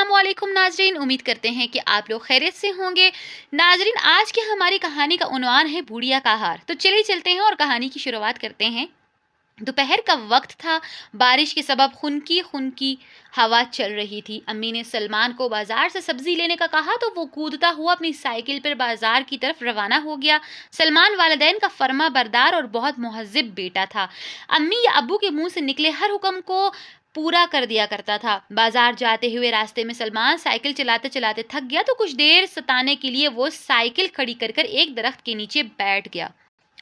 अस्सलाम वालेकुम नाजरीन, उम्मीद करते हैं कि आप लोग खैरियत से होंगे। नाजरीन, आज की हमारी कहानी का उन्वान है बूढ़िया का हार। तो चलिए चलते हैं और कहानी की शुरुआत करते हैं। दोपहर का वक्त था। बारिश के सबब खुनकी खुनकी हवा चल रही थी। अम्मी ने सलमान को बाजार से सब्जी लेने का कहा तो वो कूदता हुआ अपनी साइकिल पर बाजार की तरफ रवाना हो गया। सलमान वालिदैन का फर्मा बरदार और बहुत मुहज्जिब बेटा था। अम्मी या अब्बू के मुंह से निकले हर हुक्म को पूरा कर दिया करता था। बाजार जाते हुए रास्ते में सलमान साइकिल चलाते चलाते थक गया तो कुछ देर सताने के लिए वो साइकिल खड़ी कर कर एक दरख्त के नीचे बैठ गया।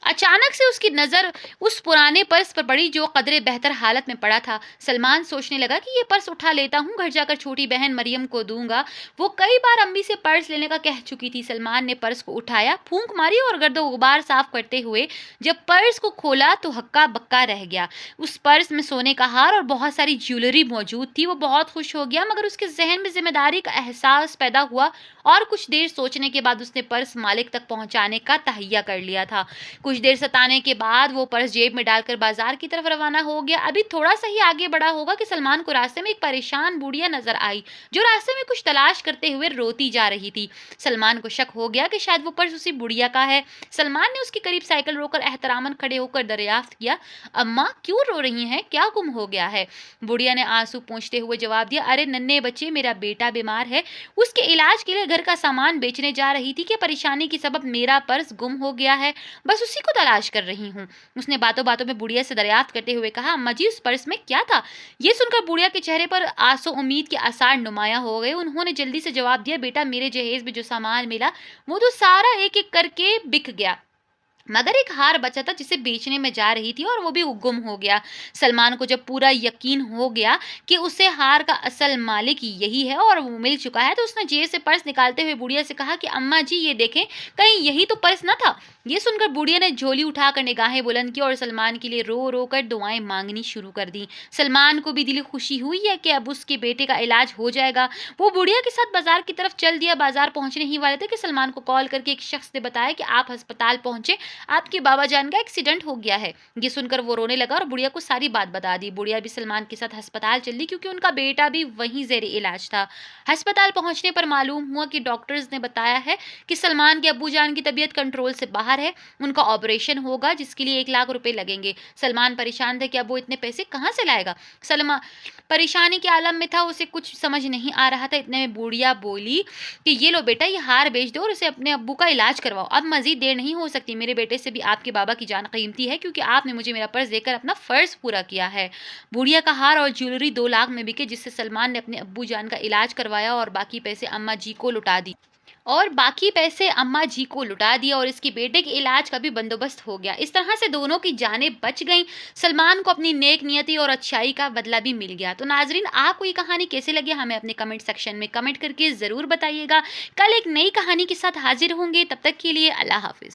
अचानक से उसकी नजर उस पुराने पर्स पर पड़ी जो कदरे बेहतर हालत में पड़ा था। सलमान सोचने लगा कि ये पर्स उठा लेता हूँ, घर जाकर छोटी बहन मरियम को दूंगा। वो कई बार अम्मी से पर्स लेने का कह चुकी थी। सलमान ने पर्स को उठाया, फूंक मारी और गर्दो गुबार साफ करते हुए जब पर्स को खोला तो हक्का बक्का रह गया। उस पर्स में सोने का हार और बहुत सारी ज्वेलरी मौजूद थी। वो बहुत खुश हो गया, मगर उसके जहन में जिम्मेदारी का एहसास पैदा हुआ और कुछ देर सोचने के बाद उसने पर्स मालिक तक पहुंचाने का तहैया कर लिया था। कुछ देर सताने के बाद वो पर्स जेब में डालकर बाजार की तरफ रवाना हो गया। अभी थोड़ा सा ही आगे बढ़ा होगा कि सलमान को रास्ते में एक परेशान बूढ़िया नजर आई जो रास्ते में कुछ तलाश करते हुए रोती जा रही थी। सलमान को शक हो गया कि शायद वो पर्स उसी बुढ़िया का है। सलमान ने उसके करीब साइकिल रोककर एहतरामन खड़े होकर दरियाफ्त किया, अम्मा क्यों रो रही हैं, क्या गुम हो गया है? बुढ़िया ने आंसू पोंछते हुए जवाब दिया, अरे नन्हे बच्चे, मेरा बेटा बीमार है, उसके इलाज के लिए घर का सामान बेचने जा रही थी कि परेशानी की सबब मेरा पर्स गुम हो गया है, बस उसी को तलाश कर रही हूँ। उसने बातों बातों में बुढ़िया से दरियाफ्त करते हुए कहा, अम्मा जी उस पर्स में क्या था? ये सुनकर बुढ़िया के चेहरे पर आसो उम्मीद के आसार नुमाया हो गए। उन्होंने जल्दी से जवाब दिया, बेटा मेरे जहेज में जो सामान मिला वो तो सारा एक एक करके बिक गया, मगर एक हार बचा था जिसे बेचने में जा रही थी और वो भी गुम हो गया। सलमान को जब पूरा यकीन हो गया कि उसे हार का असल मालिक यही है और वो मिल चुका है तो उसने जेब से पर्स निकालते हुए बुढ़िया से कहा कि अम्मा जी ये देखें, कहीं यही तो पर्स न था? ये सुनकर बुढ़िया ने झोली उठाकर निगाहें बुलंद की और सलमान के लिए रो रो कर दुआएं मांगनी शुरू कर दी। सलमान को भी दिली खुशी हुई है कि अब उसके बेटे का इलाज हो जाएगा। वो बुढ़िया के साथ बाजार की तरफ चल दिया। बाजार पहुंचने ही वाले थे कि सलमान को कॉल करके एक शख्स ने बताया कि आप अस्पताल पहुंचे, आपके बाबा जान का एक्सीडेंट हो गया है। ये सुनकर वो रोने लगा और बुढ़िया को सारी बात बता दी। बुढ़िया भी सलमान के साथ अस्पताल चल दी क्योंकि उनका बेटा भी वहीं जेर इलाज था। अस्पताल पहुंचने पर मालूम हुआ कि डॉक्टर्स ने बताया है कि सलमान के अब्बू जान की तबीयत कंट्रोल से बाहर है, उनका ऑपरेशन होगा जिसके लिए 1 लाख रुपए लगेंगे। सलमान परेशान थे कि अब वो इतने पैसे कहाँ से लाएगा। सलमान परेशानी के आलम में था, उसे कुछ समझ नहीं आ रहा था। इतने में बुढ़िया बोली कि ये लो बेटा, ये हार बेच दो और उसे अपने अब्बू का इलाज करवाओ, अब मजीद देर नहीं हो सकती। मेरे बेटे से भी आपके बाबा की जान कीमती है क्योंकि आपने मुझे मेरा पर्स देकर अपना फर्ज पूरा किया है। बुढ़िया का हार और ज्वेलरी 2 लाख में बिके, जिससे सलमान ने अपने अब्बू जान का इलाज करवाया और बाकी पैसे अम्मा जी को लुटा दिया और इसके बेटे के इलाज का भी बंदोबस्त हो गया। इस तरह से दोनों की जानें बच गईं। सलमान को अपनी नेक नियति और अच्छाई का बदला भी मिल गया। तो नाजरीन, आपको ये कहानी कैसे लगी हमें अपने कमेंट सेक्शन में कमेंट करके जरूर बताइएगा। कल एक नई कहानी के साथ हाजिर होंगे, तब तक के लिए अल्लाह हाफिज।